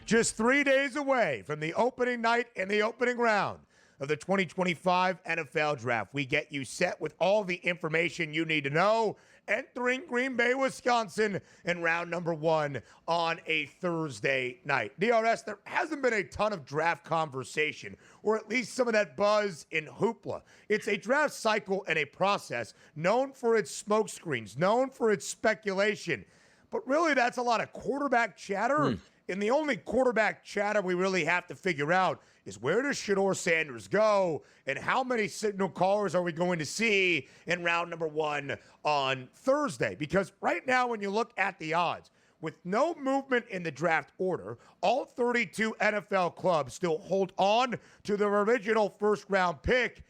Just 3 days away from the opening night and the opening round of the 2025 NFL Draft. We get you set with all the information you need to know entering Green Bay, Wisconsin in round number 1 on a Thursday night. DRS, there hasn't been a ton of draft conversation, or at least some of that buzz in hoopla. It's a draft cycle and a process known for its smokescreens, known for its speculation. But really, that's a lot of quarterback chatter. And the only quarterback chatter we really have to figure out is where does Shedeur Sanders go and how many signal callers are we going to see in round number 1 on Thursday? Because right now, when you look at the odds, with no movement in the draft order, all 32 NFL clubs still hold on to their original first-round pick.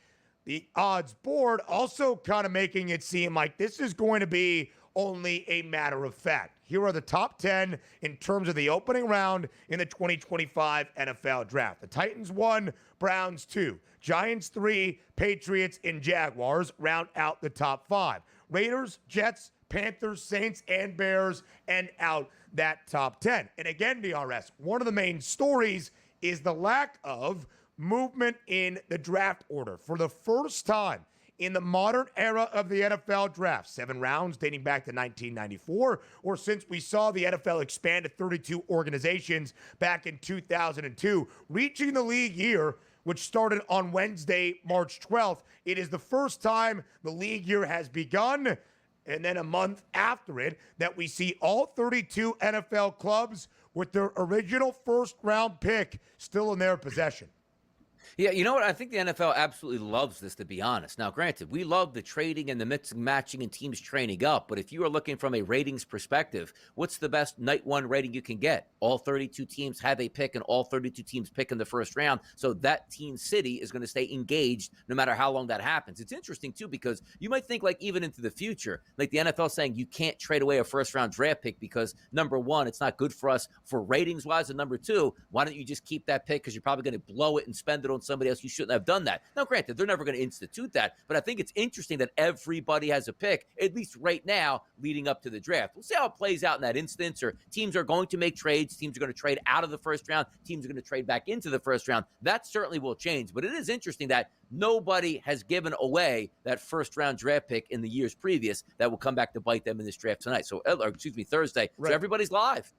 The odds board also kind of making it seem like this is going to be only a matter of fact. Here are the top 10 in terms of the opening round in the 2025 NFL Draft. The Titans 1, Browns 2, Giants 3, Patriots, and Jaguars round out the top 5. Raiders, Jets, Panthers, Saints, and Bears end out that top 10. And again, DRS, one of the main stories is the lack of movement in the draft order. For the first time in the modern era of the NFL Draft, 7 rounds dating back to 1994, or since we saw the NFL expand to 32 organizations back in 2002, reaching the league year, which started on Wednesday, March 12th. It is the first time the league year has begun, and then a month after it, that we see all 32 NFL clubs with their original first-round pick still in their possession. Yeah, you know what? I think the NFL absolutely loves this, to be honest. Now, granted, we love the trading and the mixing, matching, and teams training up. But if you are looking from a ratings perspective, what's the best night 1 rating you can get? All 32 teams have a pick, and all 32 teams pick in the first round. So that team city is going to stay engaged no matter how long that happens. It's interesting, too, because you might think, like, even into the future, like the NFL saying you can't trade away a first-round draft pick because, number 1, it's not good for us for ratings-wise, and number 2, why don't you just keep that pick because you're probably going to blow it and spend it on somebody else. You shouldn't have done that. Now, granted, they're never going to institute that, but I think it's interesting that everybody has a pick, at least right now, leading up to the draft. We'll see how it plays out in that instance, or teams are going to make trades. Teams are going to trade out of the first round. Teams are going to trade back into the first round. That certainly will change, but it is interesting that nobody has given away that first-round draft pick in the years previous that will come back to bite them in this draft tonight. Thursday. Right. So everybody's live.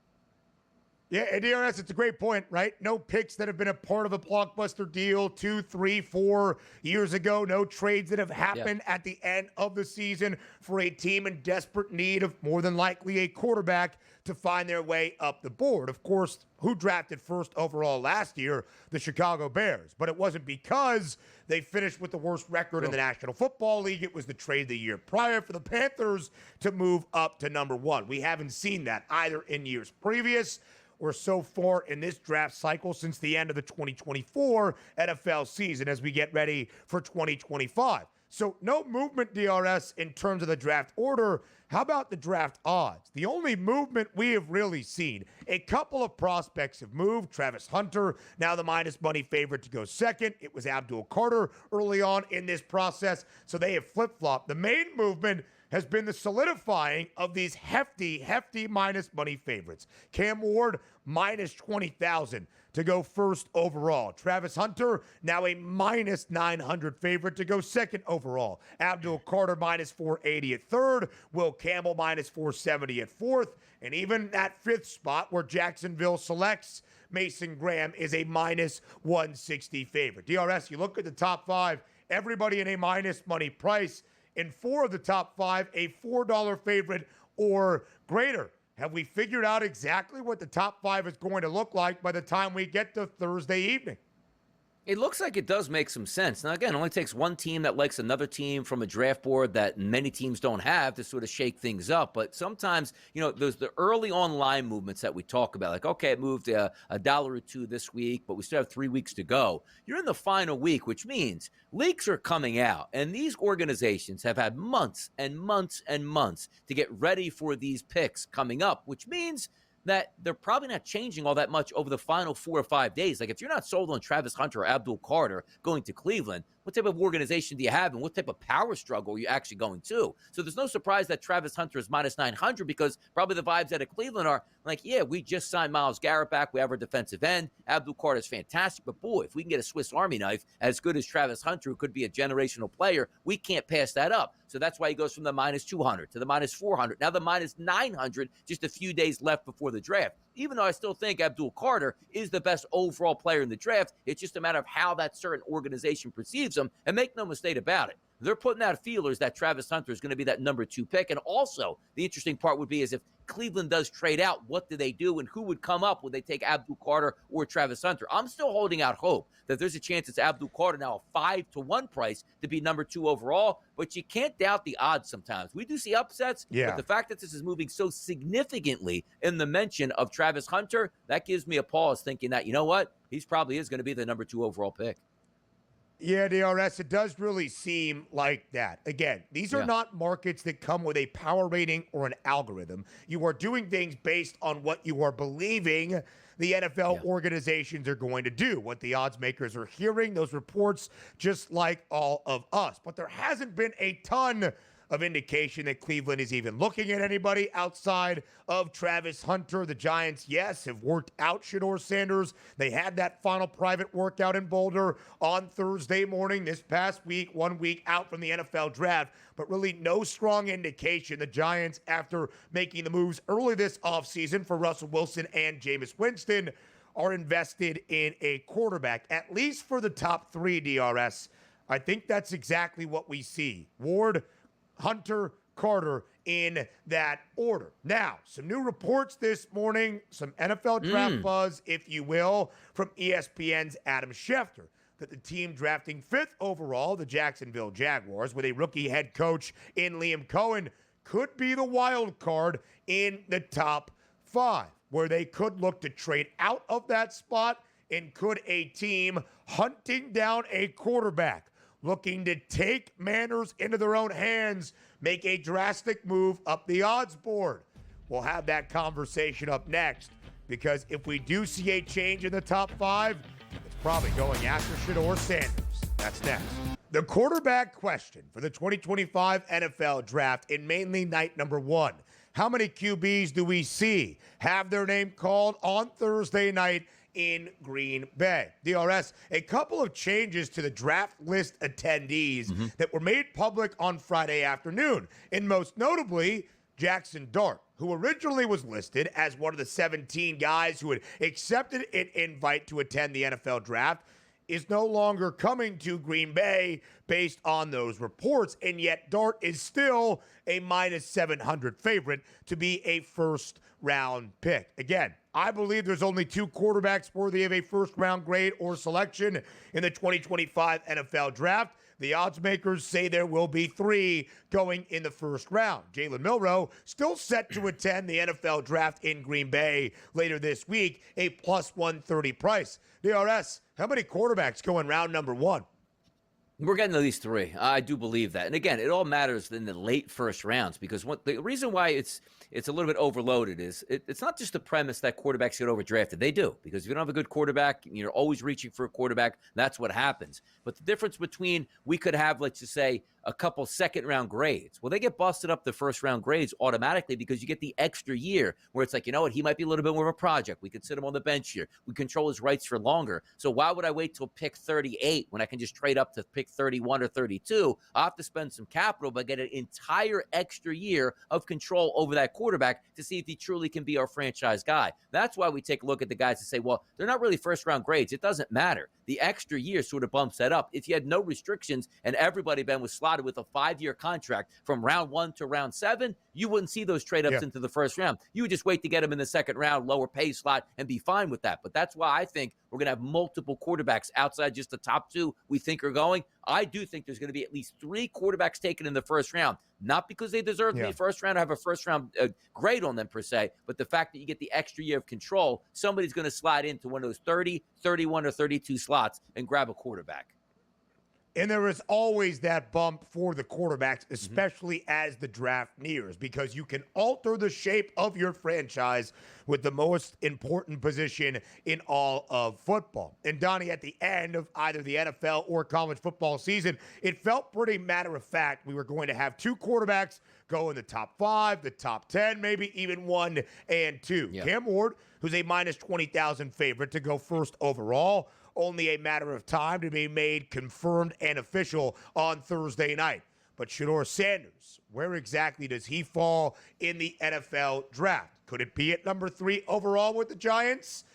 Yeah, and DRS, it's a great point, right? No picks that have been a part of a blockbuster deal 2, 3, 4 years ago. No trades that have happened at the end of the season for a team in desperate need of more than likely a quarterback to find their way up the board. Of course, who drafted first overall last year? The Chicago Bears. But it wasn't because they finished with the worst record in the National Football League. It was the trade the year prior for the Panthers to move up to number 1. We haven't seen that either in years previous or so far in this draft cycle since the end of the 2024 NFL season as we get ready for 2025. So no movement, DRS, in terms of the draft order. How about the draft odds? The only movement we have really seen, a couple of prospects have moved. Travis Hunter, now the minus money favorite to go second. It was Abdul Carter early on in this process, so they have flip-flopped. The main movement has been the solidifying of these hefty minus money favorites. Cam Ward, minus 20,000 to go first overall. Travis Hunter, now a minus 900 favorite to go second overall. Abdul Carter, minus 480 at third. Will Campbell, minus 470 at fourth. And even that 5th spot where Jacksonville selects Mason Graham is a minus 160 favorite. DRS, you look at the top 5, everybody in a minus money price. In 4 of the top 5, a $4 favorite or greater. Have we figured out exactly what the top 5 is going to look like by the time we get to Thursday evening? It looks like it does make some sense. Now, again, it only takes one team that likes another team from a draft board that many teams don't have to sort of shake things up. But sometimes, there's the early online movements that we talk about. Like, okay, it moved $1 or $2 this week, but we still have 3 weeks to go. You're in the final week, which means leaks are coming out. And these organizations have had months and months and months to get ready for these picks coming up, which means that they're probably not changing all that much over the final 4 or 5 days. Like, if you're not sold on Travis Hunter or Abdul Carter going to Cleveland, what type of organization do you have, and what type of power struggle are you actually going to? So there's no surprise that Travis Hunter is minus 900, because probably the vibes out of Cleveland are like, yeah, we just signed Myles Garrett back. We have our defensive end. Abdul Carter is fantastic. But boy, if we can get a Swiss Army knife as good as Travis Hunter, who could be a generational player, we can't pass that up. So that's why he goes from the minus 200 to the minus 400. Now the minus 900, just a few days left before the draft. Even though I still think Abdul Carter is the best overall player in the draft, it's just a matter of how that certain organization perceives him. And make no mistake about it, they're putting out feelers that Travis Hunter is going to be that number 2 pick. And also, the interesting part would be is if Cleveland does trade out, what do they do, and who would come up? Would they take Abdul Carter or Travis Hunter? I'm still holding out hope that there's a chance it's Abdul Carter, now a 5-to-1 price to be number 2 overall. But you can't doubt the odds sometimes. We do see upsets, but the fact that this is moving so significantly in the mention of Travis Hunter, that gives me a pause thinking that, you know what, he's probably is going to be the number 2 overall pick. Yeah, DRS, it does really seem like that. Again, these are not markets that come with a power rating or an algorithm. You are doing things based on what you are believing the NFL organizations are going to do, what the odds makers are hearing, those reports, just like all of us. But there hasn't been a ton of indication that Cleveland is even looking at anybody outside of Travis Hunter. The Giants, yes, have worked out Shedeur Sanders. They had that final private workout in Boulder on Thursday morning this past week, 1 week out from the NFL draft, but really no strong indication the Giants, after making the moves early this offseason for Russell Wilson and Jameis Winston, are invested in a quarterback, at least for the top 3, DRS. I think that's exactly what we see. Ward, Hunter, Carter in that order. Now, some new reports this morning, some NFL draft buzz, if you will, from ESPN's Adam Schefter, that the team drafting 5th overall, the Jacksonville Jaguars, with a rookie head coach in Liam Cohen, could be the wild card in the top 5, where they could look to trade out of that spot, and could a team hunting down a quarterback, looking to take manners into their own hands, make a drastic move up the odds board. We'll have that conversation up next, because if we do see a change in the top 5, it's probably going after Shedeur Sanders. That's next. The quarterback question for the 2025 NFL Draft in mainly night number 1. How many QBs do we see have their name called on Thursday night in Green Bay? DRS, a couple of changes to the draft list attendees that were made public on Friday afternoon, and most notably, Jackson Dart, who originally was listed as one of the 17 guys who had accepted an invite to attend the NFL Draft, is no longer coming to Green Bay based on those reports, and yet Dart is still a minus 700 favorite to be a first-round pick. Again, I believe there's only 2 quarterbacks worthy of a first-round grade or selection in the 2025 NFL Draft. The odds makers say there will be 3 going in the first round. Jalen Milroe still set to attend the NFL Draft in Green Bay later this week, a plus 130 price. DRS, how many quarterbacks go in round number 1? We're getting at least 3. I do believe that. And again, it all matters in the late first rounds, because the reason why it's a little bit overloaded is it's not just the premise that quarterbacks get overdrafted. They do, because if you don't have a good quarterback, you're always reaching for a quarterback. That's what happens. But the difference between, we could have, let's just say, a couple second-round grades. Well, they get busted up the first-round grades automatically, because you get the extra year where it's like, you know what, he might be a little bit more of a project. We could sit him on the bench here. We control his rights for longer. So why would I wait till pick 38 when I can just trade up to pick 31 or 32? I'll have to spend some capital, but get an entire extra year of control over that quarterback to see if he truly can be our franchise guy. That's why we take a look at the guys and say, well, they're not really first-round grades. It doesn't matter. The extra year sort of bumps that up. If you had no restrictions and everybody, Ben, was slotted with a 5-year contract from round 1 to round 7, you wouldn't see those trade-ups into the first round. You would just wait to get them in the second round, lower pay slot, and be fine with that. But that's why I think we're going to have multiple quarterbacks outside just the top 2 we think are going. I do think there's going to be at least 3 quarterbacks taken in the first round, not because they deserve to be first round or have a first round grade on them per se, but the fact that you get the extra year of control. Somebody's going to slide into one of those 30, 31, or 32 slots and grab a quarterback. And there is always that bump for the quarterbacks, especially as the draft nears, because you can alter the shape of your franchise with the most important position in all of football. And Donnie, at the end of either the NFL or college football season, it felt pretty matter of fact we were going to have two quarterbacks go in the top 5, the top 10, maybe even 1 and 2. Yeah. Cam Ward, who's a minus 20,000 favorite to go first overall, only a matter of time to be made confirmed and official on Thursday night. But Shedeur Sanders, where exactly does he fall in the NFL draft? Could it be at number 3 overall with the Giants?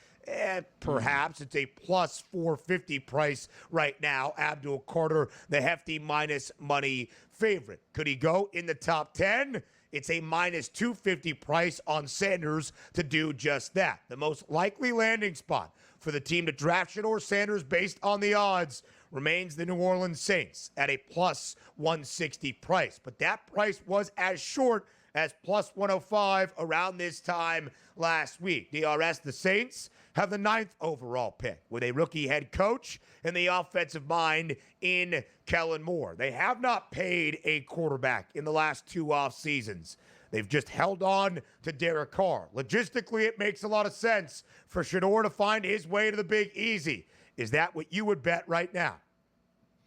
Perhaps. It's a plus 450 price right now. Abdul Carter, the hefty minus money favorite. Could he go in the top 10? It's a minus 250 price on Sanders to do just that. The most likely landing spot for the team to draft Shedeur Sanders based on the odds remains the New Orleans Saints at a plus 160 price. But that price was as short as plus 105 around this time last week. DRS, the Saints have the 9th overall pick with a rookie head coach and the offensive mind in Kellen Moore. They have not paid a quarterback in the last 2 off seasons. They've just held on to Derek Carr. Logistically, it makes a lot of sense for Shedeur to find his way to the Big Easy. Is that what you would bet right now?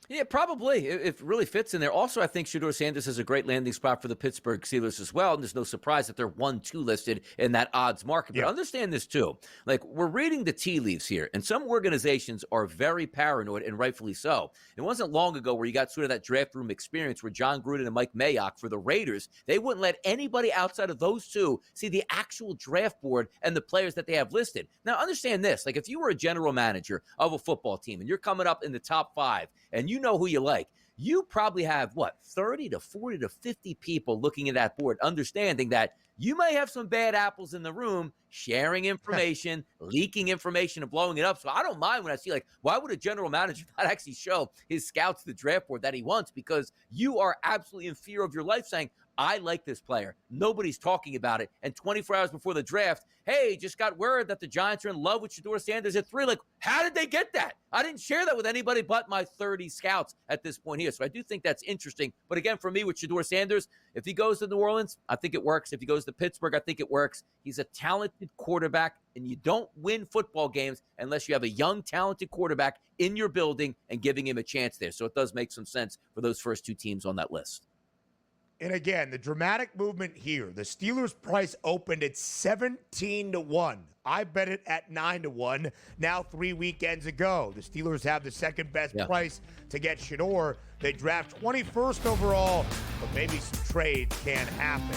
Yeah, probably. It really fits in there. Also, I think Shedeur Sanders is a great landing spot for the Pittsburgh Steelers as well. And there's no surprise that they're 1-2 listed in that odds market. But understand this too. Like, we're reading the tea leaves here, and some organizations are very paranoid, and rightfully so. It wasn't long ago where you got sort of that draft room experience where John Gruden and Mike Mayock for the Raiders, they wouldn't let anybody outside of those two see the actual draft board and the players that they have listed. Now, understand this. Like, if you were a general manager of a football team and you're coming up in the top 5 and you know who you like, you probably have, 30 to 40 to 50 people looking at that board, understanding that you may have some bad apples in the room, sharing information, leaking information, and blowing it up. So I don't mind when I see, why would a general manager not actually show his scouts the draft board that he wants? Because you are absolutely in fear of your life saying, I like this player. Nobody's talking about it. And 24 hours before the draft, hey, just got word that the Giants are in love with Shedeur Sanders at 3. Like, how did they get that? I didn't share that with anybody but my 30 scouts at this point here. So I do think that's interesting. But again, for me with Shedeur Sanders, if he goes to New Orleans, I think it works. If he goes to Pittsburgh, I think it works. He's a talented quarterback, and you don't win football games unless you have a young, talented quarterback in your building and giving him a chance there. So it does make some sense for those first 2 teams on that list. And again, the dramatic movement here. The Steelers' price opened at 17-1. I bet it at 9-1 now 3 weekends ago. The Steelers have the second best price to get Shedeur. They draft 21st overall, but maybe some trades can happen.